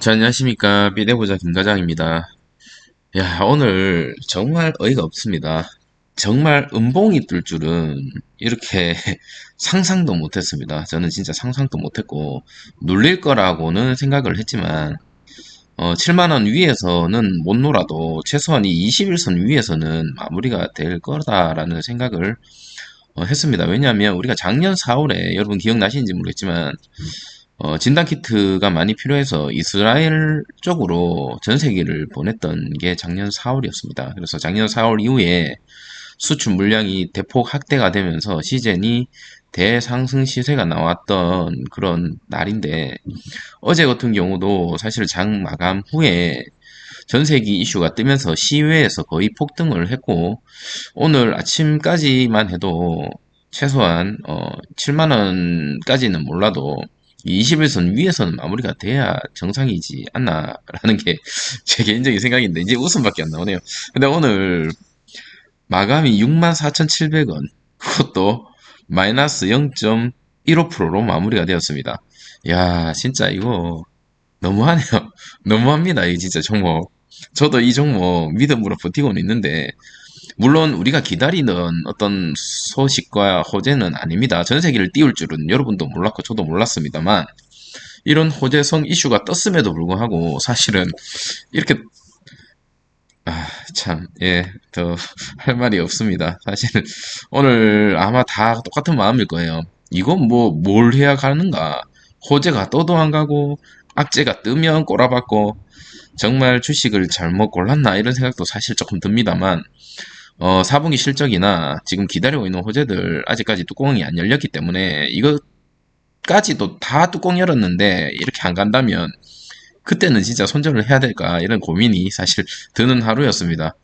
자, 안녕하십니까. 비대보자 김과장입니다. 야, 오늘 정말 어이가 없습니다. 정말 음봉이 뜰 줄은 이렇게 상상도 못했습니다. 저는 진짜 상상도 못했고, 눌릴 거라고는 생각을 했지만, 7만 원 위에서는 못 놀아도 최소한 이 21선 위에서는 마무리가 될 거다라는 생각을 했습니다. 왜냐하면 우리가 작년 4월에 여러분 기억나시는지 모르겠지만, 진단 키트가 많이 필요해서 이스라엘 쪽으로 전세기를 보냈던 게 작년 4월이었습니다. 그래서 작년 4월 이후에 수출 물량이 대폭 확대가 되면서 시젠이 대상승 시세가 나왔던 그런 날인데, 어제 같은 경우도 사실 장 마감 후에 전세기 이슈가 뜨면서 시외에서 거의 폭등을 했고, 오늘 아침까지만 해도 최소한 7만 원까지는 몰라도 21선 위에서는 마무리가 돼야 정상이지 않나라는 게 제 개인적인 생각인데, 이제 웃음밖에 안 나오네요. 근데 오늘 마감이 64,700원, 그것도 마이너스 0.15%로 마무리가 되었습니다. 야, 진짜 이거 너무하네요. 너무합니다. 이 진짜 종목. 저도 이 종목 믿음으로 버티고는 있는데, 물론 우리가 기다리는 어떤 소식과 호재는 아닙니다. 전세기를 띄울 줄은 여러분도 몰랐고 저도 몰랐습니다만, 이런 호재성 이슈가 떴음에도 불구하고 사실은 이렇게 참, 예, 더 할 말이 없습니다. 사실 오늘 아마 다 똑같은 마음일 거예요. 이건 뭐 뭘 해야 가는가? 호재가 떠도 안 가고 악재가 뜨면 꼬라박고, 정말 주식을 잘못 골랐나 이런 생각도 사실 조금 듭니다만, 4분기 실적이나 지금 기다리고 있는 호재들 아직까지 뚜껑이 안 열렸기 때문에, 이거까지도 다 뚜껑 열었는데 이렇게 안 간다면 그때는 진짜 손절을 해야 될까 이런 고민이 사실 드는 하루였습니다.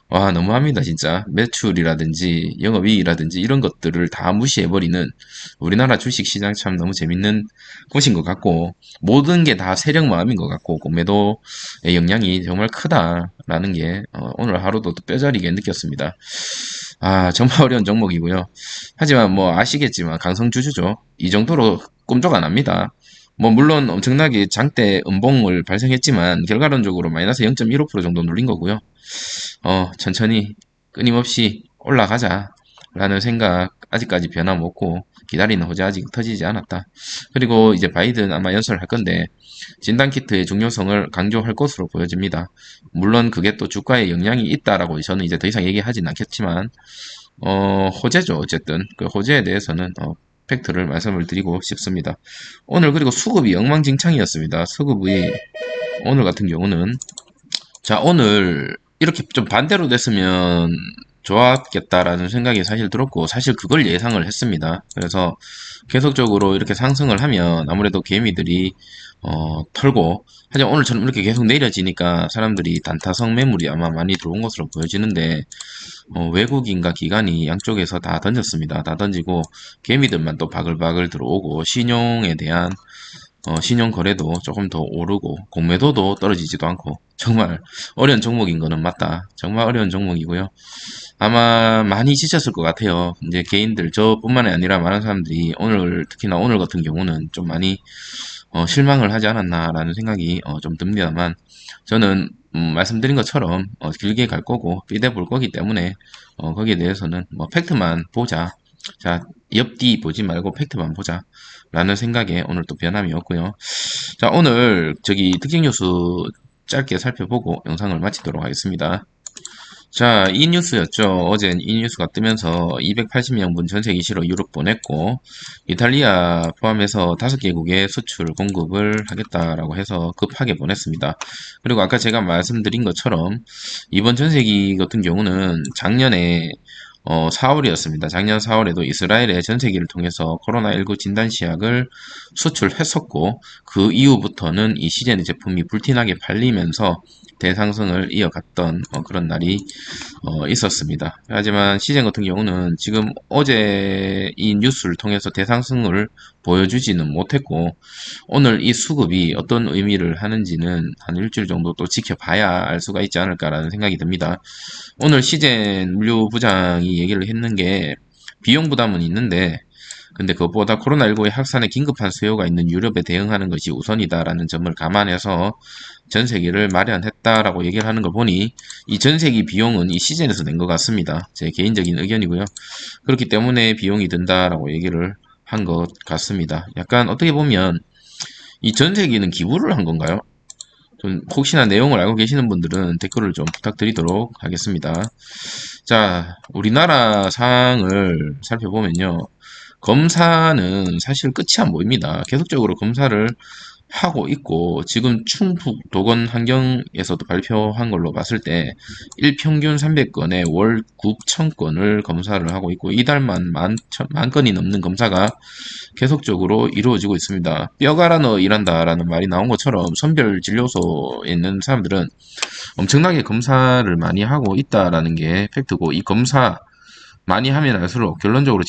와, 너무합니다, 진짜. 매출이라든지 영업이익이라든지 이런 것들을 다 무시해버리는 우리나라 주식시장, 참 너무 재밌는 곳인 것 같고, 모든 게 다 세력 마음인 것 같고, 공매도의 영향이 정말 크다라는 게 오늘 하루도 또 뼈저리게 느꼈습니다. 아, 정말 어려운 종목이고요. 하지만 뭐 아시겠지만 강성주주죠. 이 정도로 꼼짝 안 합니다. 뭐 물론 엄청나게 장대 음봉을 발생했지만 결과론적으로 마이너스 0.15% 정도 눌린 거고요. 천천히 끊임없이 올라가자라는 생각 아직까지 변함없고, 기다리는 호재 아직 터지지 않았다. 그리고 이제 바이든 아마 연설을 할 건데 진단키트의 중요성을 강조할 것으로 보여집니다. 물론 그게 또 주가에 영향이 있다라고 저는 이제 더 이상 얘기하진 않겠지만, 호재죠. 어쨌든 그 호재에 대해서는 팩트를 말씀을 드리고 싶습니다. 오늘 그리고 수급이 엉망진창이었습니다. 수급이 오늘 같은 경우는, 자, 오늘 이렇게 좀 반대로 됐으면 좋았겠다라는 생각이 사실 들었고, 사실 그걸 예상을 했습니다. 그래서 계속적으로 이렇게 상승을 하면 아무래도 개미들이 털고, 하지만 오늘처럼 이렇게 계속 내려지니까 사람들이 단타성 매물이 아마 많이 들어온 것으로 보여지는데, 외국인과 기관이 양쪽에서 다 던졌습니다. 다 던지고 개미들만 또 바글바글 들어오고, 신용에 대한 신용 거래도 조금 더 오르고 공매도도 떨어지지도 않고, 정말 어려운 종목인 거는 맞다. 정말 어려운 종목이고요. 아마 많이 지쳤을 것 같아요. 이제 개인들, 저뿐만이 아니라 많은 사람들이 오늘, 특히나 오늘 같은 경우는 좀 많이 실망을 하지 않았나라는 생각이 좀 듭니다만, 저는 말씀드린 것처럼 길게 갈 거고 삐대 볼 거기 때문에 거기에 대해서는 뭐 팩트만 보자. 자, 옆뒤 보지 말고 팩트만 보자 라는 생각에 오늘 또 변함이 없고요. 자, 오늘 저기 특징 뉴스 짧게 살펴보고 영상을 마치도록 하겠습니다. 자, 이 뉴스였죠. 어젠 이 뉴스가 뜨면서 280명분 전세 기시로 유럽 보냈고, 이탈리아 포함해서 5개국에 수출 공급을 하겠다라고 해서 급하게 보냈습니다. 그리고 아까 제가 말씀드린 것처럼 이번 전세기 같은 경우는 작년에 4월이었습니다. 작년 4월에도 이스라엘의 전세기를 통해서 코로나19 진단 시약을 수출했었고, 그 이후부터는 이 시제는 제품이 불티나게 팔리면서 대상승을 이어갔던 그런 날이 있었습니다. 하지만 시젠 같은 경우는 지금 어제 이 뉴스를 통해서 대상승을 보여주지는 못했고, 오늘 이 수급이 어떤 의미를 하는지는 한 일주일 정도 또 지켜봐야 알 수가 있지 않을까라는 생각이 듭니다. 오늘 시젠 물류 부장이 얘기를 했는 게, 비용 부담은 있는데 근데 그것보다 코로나19의 확산에 긴급한 수요가 있는 유럽에 대응하는 것이 우선이다라는 점을 감안해서 전세기를 마련했다라고 얘기를 하는 걸 보니 이 전세기 비용은 이 시즌에서 낸 것 같습니다. 제 개인적인 의견이고요. 그렇기 때문에 비용이 든다라고 얘기를 한 것 같습니다. 약간 어떻게 보면 이 전세기는 기부를 한 건가요? 좀 혹시나 내용을 알고 계시는 분들은 댓글을 좀 부탁드리도록 하겠습니다. 자, 우리나라 상황을 살펴보면요. 검사는 사실 끝이 안 보입니다. 계속적으로 검사를 하고 있고, 지금 충북 도건환경에서도 발표한 걸로 봤을 때 일평균 300건에 월 9,000건을 검사를 하고 있고, 이달만 만 건이 넘는 검사가 계속적으로 이루어지고 있습니다. 뼈 갈아 넣어 일한다라는 말이 나온 것처럼 선별 진료소에 있는 사람들은 엄청나게 검사를 많이 하고 있다라는 게 팩트고, 이 검사 많이 하면 할수록 결론적으로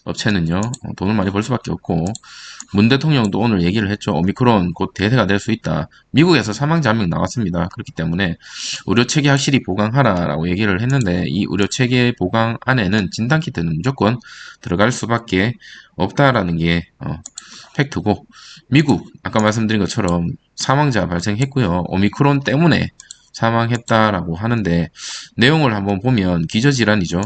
업체는요, 돈을 많이 벌 수밖에 없고, 문 대통령도 오늘 얘기를 했죠. 오미크론 곧 대세가 될 수 있다. 미국에서 사망자 한 명 나왔습니다. 그렇기 때문에 의료체계 확실히 보강하라라고 얘기를 했는데, 이 의료체계 보강 안에는 진단키트는 무조건 들어갈 수밖에 없다라는 게 팩트고, 미국 아까 말씀드린 것처럼 사망자 발생했고요. 오미크론 때문에 사망했다라고 하는데, 내용을 한번 보면 기저질환이죠.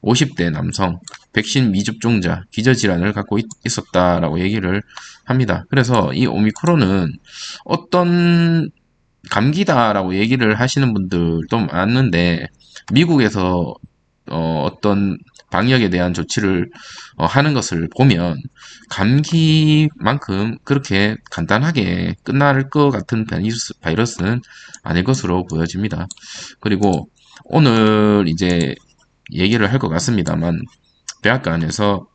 50대 남성, 백신 미접종자, 기저질환을 갖고 있었다라고 얘기를 합니다. 그래서 이 오미크론은 어떤 감기다라고 얘기를 하시는 분들도 많은데, 미국에서 어떤 방역에 대한 조치를 하는 것을 보면 감기만큼 그렇게 간단하게 끝날 것 같은 바이러스는 아닐 것으로 보여집니다. 그리고 오늘 이제 얘기를 할 것 같습니다만, 백악관에서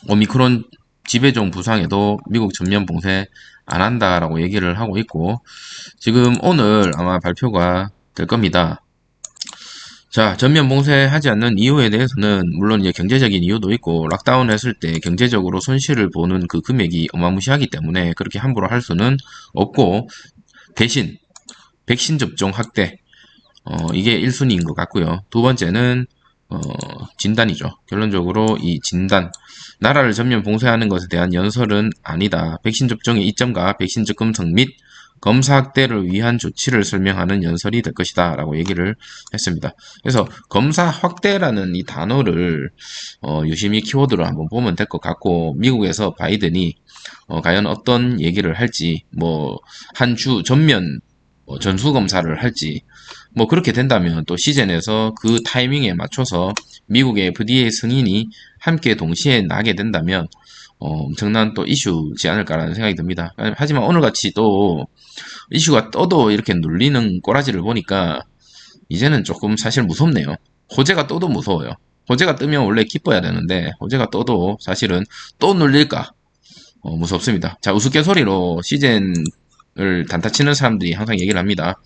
오미크론 지배종 부상에도 미국 전면 봉쇄 안 한다라고 얘기를 하고 있고, 지금 오늘 아마 발표가 될 겁니다. 자, 전면 봉쇄하지 않는 이유에 대해서는 물론 이제 경제적인 이유도 있고, 락다운 했을 때 경제적으로 손실을 보는 그 금액이 어마무시하기 때문에 그렇게 함부로 할 수는 없고, 대신 백신 접종 확대, 이게 1순위인 것 같고요. 두 번째는 진단이죠. 결론적으로 이 진단, 나라를 전면 봉쇄하는 것에 대한 연설은 아니다. 백신 접종의 이점과 백신 접근성 및 검사 확대를 위한 조치를 설명하는 연설이 될 것이다 라고 얘기를 했습니다. 그래서 검사 확대라는 이 단어를 유심히 키워드로 한번 보면 될 것 같고, 미국에서 바이든이 과연 어떤 얘기를 할지, 뭐 한 주 전면 전수검사를 할지, 뭐 그렇게 된다면 또 시즌에서 그 타이밍에 맞춰서 미국의 FDA 승인이 함께 동시에 나게 된다면 엄청난 또 이슈지 않을까라는 생각이 듭니다. 하지만 오늘같이 또 이슈가 떠도 이렇게 눌리는 꼬라지를 보니까 이제는 조금 사실 무섭네요. 호재가 떠도 무서워요. 호재가 뜨면 원래 기뻐야 되는데, 호재가 떠도 사실은 또 눌릴까 무섭습니다. 자, 우스갯소리로 시즌을 단타 치는 사람들이 항상 얘기를 합니다.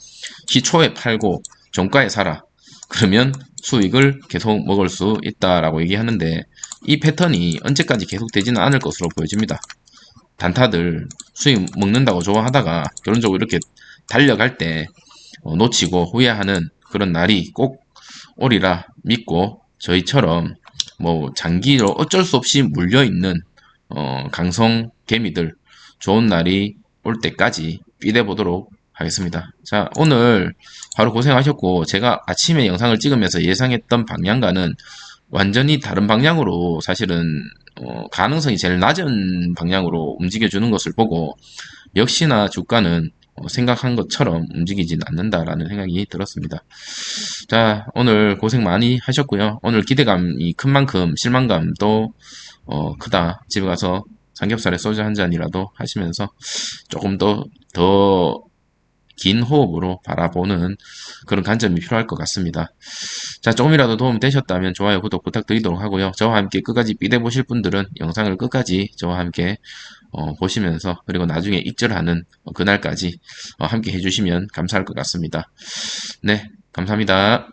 기초에 팔고 종가에 사라. 그러면 수익을 계속 먹을 수 있다라고 얘기하는데, 이 패턴이 언제까지 계속되지는 않을 것으로 보여집니다. 단타들 수익 먹는다고 좋아하다가 결론적으로 이렇게 달려갈 때 놓치고 후회하는 그런 날이 꼭 오리라 믿고, 저희처럼 뭐 장기로 어쩔 수 없이 물려있는 강성 개미들 좋은 날이 올 때까지 삐대보도록 하겠습니다. 자, 오늘 하루 고생하셨고, 제가 아침에 영상을 찍으면서 예상했던 방향과는 완전히 다른 방향으로 사실은 가능성이 제일 낮은 방향으로 움직여주는 것을 보고, 역시나 주가는 생각한 것처럼 움직이진 않는다라는 생각이 들었습니다. 자, 오늘 고생 많이 하셨고요. 오늘 기대감이 큰 만큼 실망감도 크다. 집에 가서 삼겹살에 소주 한 잔이라도 하시면서 조금 더 긴 호흡으로 바라보는 그런 관점이 필요할 것 같습니다. 자, 조금이라도 도움 되셨다면 좋아요, 구독 부탁드리도록 하고요. 저와 함께 끝까지 삐대 보실 분들은 영상을 끝까지 저와 함께 보시면서, 그리고 나중에 익절하는 그날까지 함께 해주시면 감사할 것 같습니다. 네, 감사합니다.